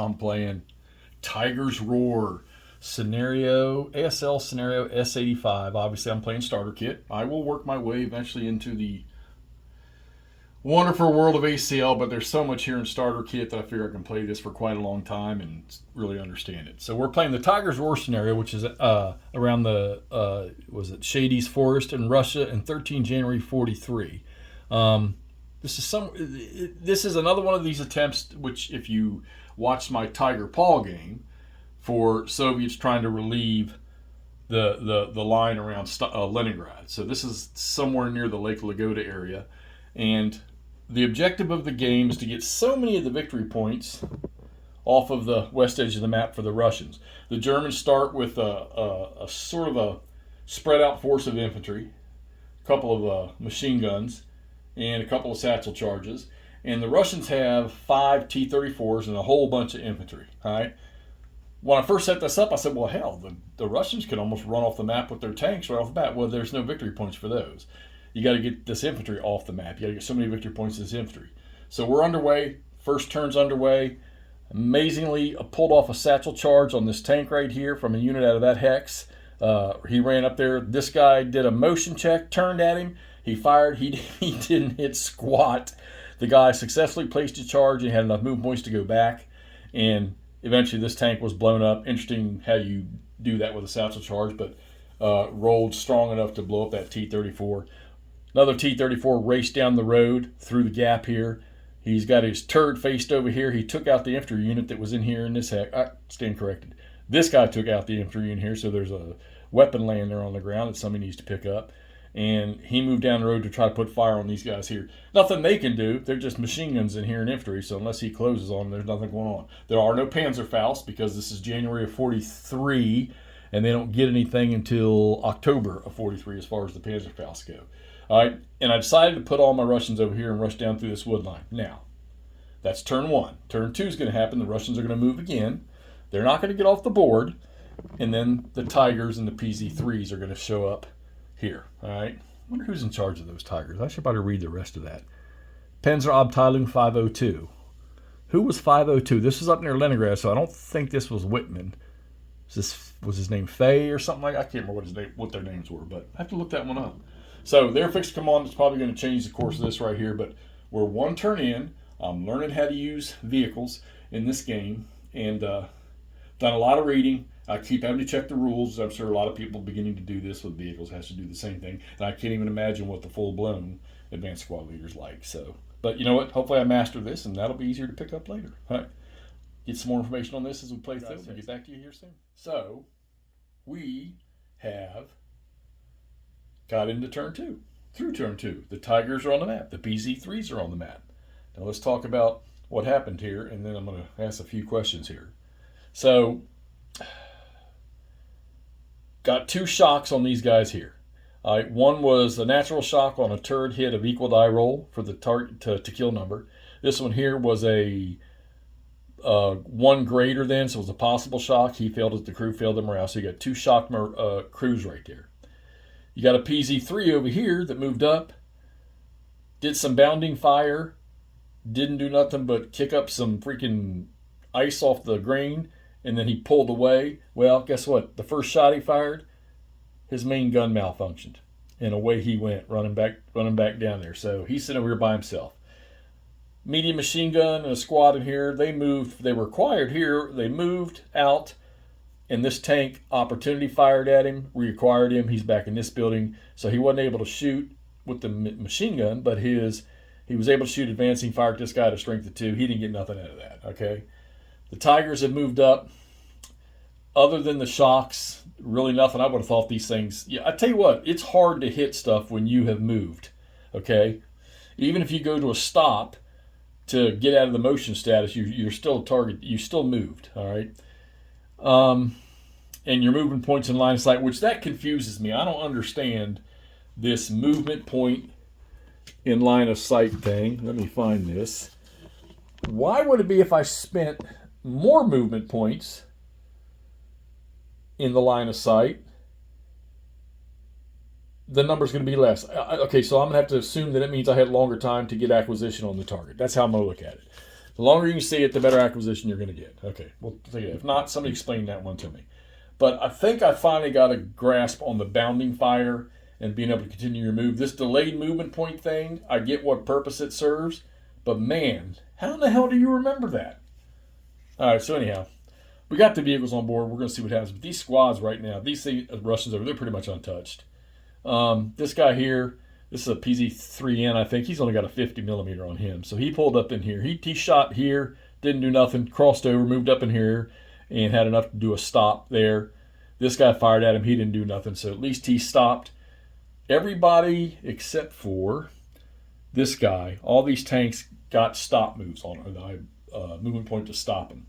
I'm playing Tiger's Roar scenario, ASL scenario S85. Obviously, I'm playing starter kit. I will work my way eventually into the wonderful world of ACL, but there's so much here in starter kit that I figure I can play this for quite a long time and really understand it. So we're playing the Tiger's Roar scenario, which is around the Shady's Forest in Russia in 13 January 43. This is another one of these attempts, which if you watched my Tiger Paw game, for Soviets trying to relieve the line around Leningrad. So this is somewhere near the Lake Lagoda area, and the objective of the game is to get so many of the victory points off of the west edge of the map for the Russians. The Germans start with a sort of a spread out force of infantry, a couple of machine guns, and a couple of satchel charges. And the Russians have 5 T-34s and a whole bunch of infantry. All right. When I first set this up, I said, well, hell, the Russians could almost run off the map with their tanks right off the bat. Well, there's no victory points for those. You got to get this infantry off the map. You got to get so many victory points to this infantry. So we're underway. First turn's underway. Amazingly, I pulled off a satchel charge on this tank right here from a unit out of that hex. He ran up there. This guy did a motion check, turned at him. He fired. He didn't hit squat. The guy successfully placed a charge and had enough movement points to go back. And eventually this tank was blown up. Interesting how you do that with a satchel charge, but rolled strong enough to blow up that T-34. Another T-34 raced down the road through the gap here. He's got his turret faced over here. He took out the infantry unit that was in here in this heck. I stand corrected. This guy took out the infantry in here, so there's a weapon laying there on the ground that somebody needs to pick up. And he moved down the road to try to put fire on these guys here. Nothing they can do. They're just machine guns in here in infantry, so unless he closes on them, there's nothing going on. There are no Panzerfaust because this is January of 43, and they don't get anything until October of 43 as far as the Panzerfaust go. All right, and I decided to put all my Russians over here and rush down through this wood line. Now, that's turn 1. Turn 2 is going to happen. The Russians are going to move again. They're not going to get off the board, and then the Tigers and the PZ-3s are going to show up here. All right, I wonder who's in charge of those Tigers. I should probably read the rest of that. Panzerabteilung 502. Who was 502? This was up near Leningrad, so I don't think this was Whitman. Was his name Fay or something like that? I can't remember what their names were, but I have to look that one up. So their fixed command is probably going to change the course of this right here, but we're one turn in. I'm learning how to use vehicles in this game, and done a lot of reading. I keep having to check the rules. I'm sure a lot of people beginning to do this with vehicles has to do the same thing, and I can't even imagine what the full-blown advanced squad leader's like. So, but you know what? Hopefully I master this, and that'll be easier to pick up later. All right. Get some more information on this as we play through. We'll get back to you here soon. So, we have got into turn 2. Through turn 2, the Tigers are on the map. The PZ-3s are on the map. Now let's talk about what happened here, and then I'm going to ask a few questions here. So, got 2 shocks on these guys here. One was a natural shock on a turret hit of equal die roll for the target to kill number. This one here was a 1 greater than, so it was a possible shock. He failed it, the crew failed the morale. So you got 2 shock crews right there. You got a PZ-3 over here that moved up, did some bounding fire, didn't do nothing but kick up some freaking ice off the grain, and then he pulled away. Well, guess what? The first shot he fired, his main gun malfunctioned, and away he went, running back down there. So he's sitting over here by himself. Medium machine gun and a squad in here. They moved. They were required here. They moved out. And this tank opportunity fired at him, reacquired him. He's back in this building. So he wasn't able to shoot with the machine gun, but he was able to shoot advancing fire at this guy at a strength of 2. He didn't get nothing out of that, okay? The Tigers have moved up. Other than the shocks, really nothing. I would have thought these things. Yeah, I tell you what, it's hard to hit stuff when you have moved, okay? Even if you go to a stop to get out of the motion status, you're still a target. You still moved, all right? And your movement points in line of sight, which that confuses me. I don't understand this movement point in line of sight thing. Let me find this. Why would it be if I spent more movement points in the line of sight, the number's going to be less? Okay, so I'm going to have to assume that it means I had longer time to get acquisition on the target. That's how I'm going to look at it. The longer you can see it, the better acquisition you're going to get. Okay, well, if not, somebody explain that one to me. But I think I finally got a grasp on the bounding fire and being able to continue your move. This delayed movement point thing, I get what purpose it serves, but man, how in the hell do you remember that? All right, so anyhow, we got the vehicles on board. We're going to see what happens. But these squads right now, these Russians over, they're pretty much untouched. This guy here, this is a PZ3N, I think. He's only got a 50 millimeter on him. So he pulled up in here. He shot here, didn't do nothing, crossed over, moved up in here, and had enough to do a stop there. This guy fired at him. He didn't do nothing. So at least he stopped. Everybody except for this guy, all these tanks got stop moves on it. The movement point to stop them.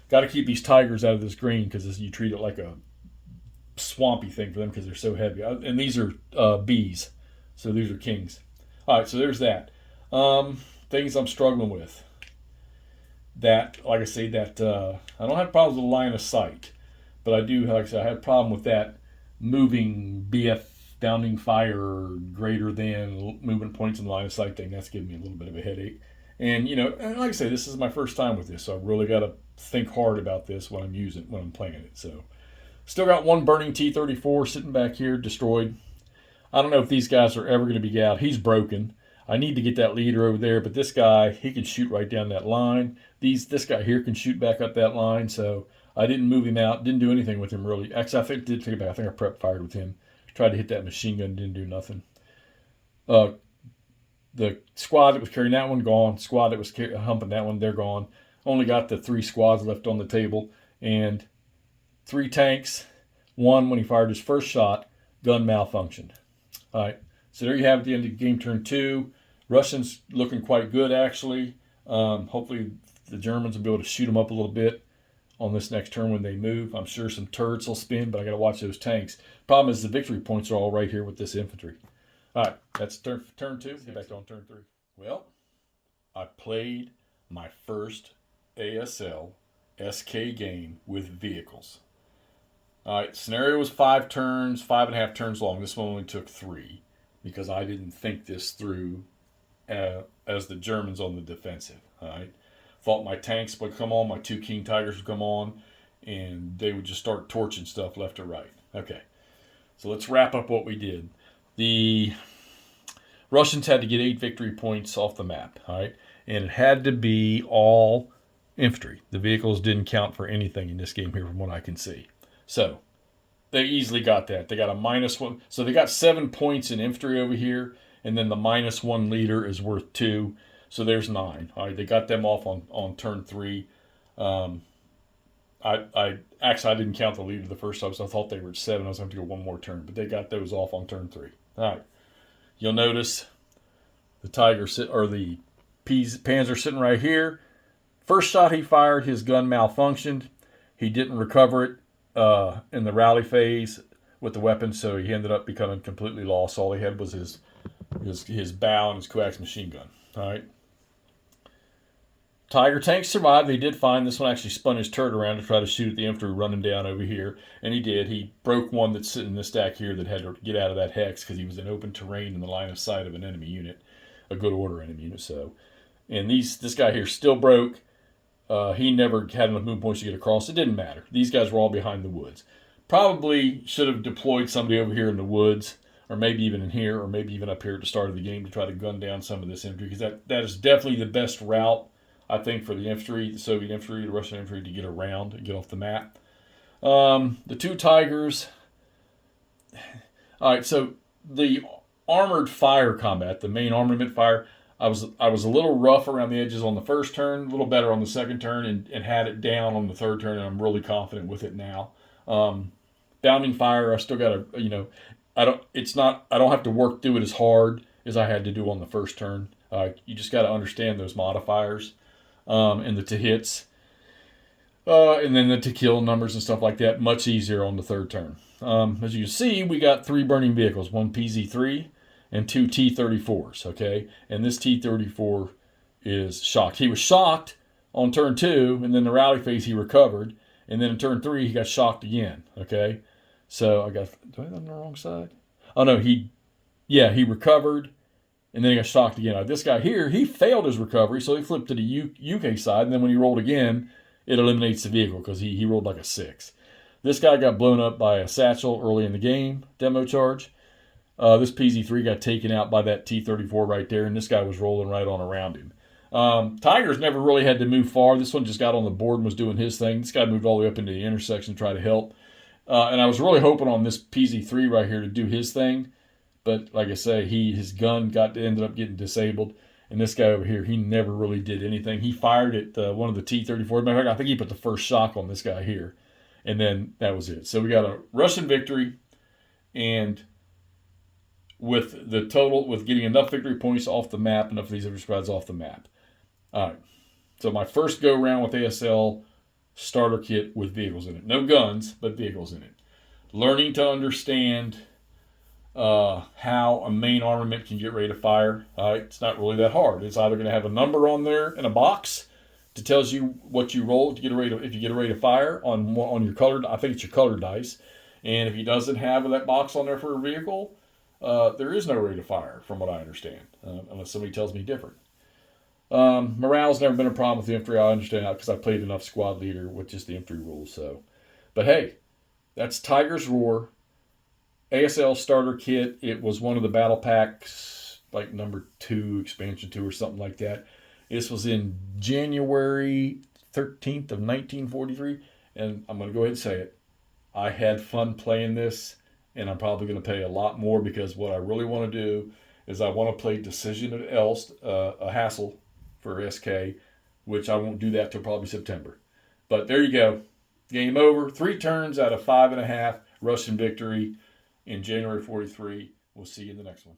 Got to keep these Tigers out of this green because you treat it like a swampy thing for them because they're so heavy. And these are Bs. So these are Kings. All right, so there's that. Things I'm struggling with. That, like I say, that I don't have problems with the line of sight. But I do, like I said, I have a problem with that moving BF bounding fire greater than movement points in the line of sight thing. That's giving me a little bit of a headache. And, and like I say, this is my first time with this, so I really got to think hard about this when I'm playing it. So, still got one burning T-34 sitting back here, destroyed. I don't know if these guys are ever going to be out. He's broken. I need to get that leader over there, but this guy, he can shoot right down that line. This guy here can shoot back up that line, so I didn't move him out, didn't do anything with him really. Actually, I think I did take it back. I think I prep fired with him. Tried to hit that machine gun, didn't do nothing. The squad that was carrying that one, gone. Squad that was humping that one, they're gone. Only got the 3 squads left on the table. And 3 tanks. One, when he fired his first shot, gun malfunctioned. All right. So there you have it, the end of game turn 2. Russians looking quite good, actually. Hopefully the Germans will be able to shoot them up a little bit on this next turn when they move. I'm sure some turrets will spin, but I got to watch those tanks. Problem is the victory points are all right here with this infantry. All right, that's turn 2. Get back on turn 3. Well, I played my first ASL SK game with vehicles. All right, scenario was 5 turns, 5.5 turns long. This one only took 3 because I didn't think this through as the Germans on the defensive. All right, thought my tanks would come on, my 2 King Tigers would come on, and they would just start torching stuff left or right. Okay, so let's wrap up what we did. The Russians had to get 8 victory points off the map, all right? And it had to be all infantry. The vehicles didn't count for anything in this game here from what I can see. So they easily got that. They got a -1. So they got 7 points in infantry over here, and then the -1 leader is worth 2. So there's 9. All right, they got them off on turn 3. I didn't count the leader the first time, so I thought they were at 7. I was going to go one more turn, but they got those off on turn 3. All right. You'll notice the the Panzer sitting right here. First shot he fired, his gun malfunctioned. He didn't recover it in the rally phase with the weapon, so he ended up becoming completely lost. All he had was his bow and his coax machine gun. All right. Tiger tanks survived. They did fine. This one actually spun his turret around to try to shoot at the infantry running down over here. And he did. He broke one that's sitting in this stack here that had to get out of that hex because he was in open terrain in the line of sight of an enemy unit. A good order enemy unit. So, and this guy here still broke. He never had enough move points to get across. It didn't matter. These guys were all behind the woods. Probably should have deployed somebody over here in the woods, or maybe even in here, or maybe even up here at the start of the game to try to gun down some of this infantry, because that is definitely the best route, I think, for the infantry, the Soviet infantry, the Russian infantry, to get around and get off the map. The 2 Tigers. All right, so the armored fire combat, the main armament fire, I was a little rough around the edges on the first turn, a little better on the second turn, and had it down on the third turn, and I'm really confident with it now. Bounding fire, I still got to, I don't have to work through it as hard as I had to do on the first turn. You just got to understand those modifiers. And the to hits, and then the to kill numbers and stuff like that, much easier on the third turn. As you can see, we got 3 burning vehicles, 1 PZ3 and 2 T-34s, okay? And this T-34 is shocked. He was shocked on turn 2, and then the rally phase he recovered, and then in turn 3 he got shocked again, okay? So do I have that on the wrong side? Oh no, he recovered, and then he got shocked again. This guy here, he failed his recovery, so he flipped to the UK side, and then when he rolled again, it eliminates the vehicle because he rolled like a 6. This guy got blown up by a satchel early in the game, demo charge. This PZ3 got taken out by that T-34 right there, and this guy was rolling right on around him. Tigers never really had to move far. This one just got on the board and was doing his thing. This guy moved all the way up into the intersection to try to help. And I was really hoping on this PZ3 right here to do his thing. But like I say, his gun ended up getting disabled. And this guy over here, he never really did anything. He fired at one of the T-34. Matter of fact, I think he put the first shock on this guy here. And then that was it. So we got a Russian victory. And with getting enough victory points off the map, enough of these other squads off the map. All right. So my first go round with ASL Starter Kit with vehicles in it. No guns, but vehicles in it. Learning to understand how a main armament can get ready to fire. It's not really that hard. It's either going to have a number on there in a box that tells you what you roll to get ready to, if you get ready to fire on your colored. I think it's your colored dice. And if he doesn't have that box on there for a vehicle, there is no ready to fire, from what I understand, unless somebody tells me different. Morale's never been a problem with the infantry. I understand that because I played enough squad leader with just the infantry rules. So, but hey, that's Tiger's Roar. ASL Starter Kit. It was one of the battle packs, like number 2, expansion 2 or something like that. This was in January 13th of 1943. And I'm going to go ahead and say it. I had fun playing this, and I'm probably going to pay a lot more because what I really want to do is I want to play Decision at Elst, a hassle for SK, which I won't do that till probably September. But there you go. Game over. 3 turns out of 5.5. Russian victory in January 43. We'll see you in the next one.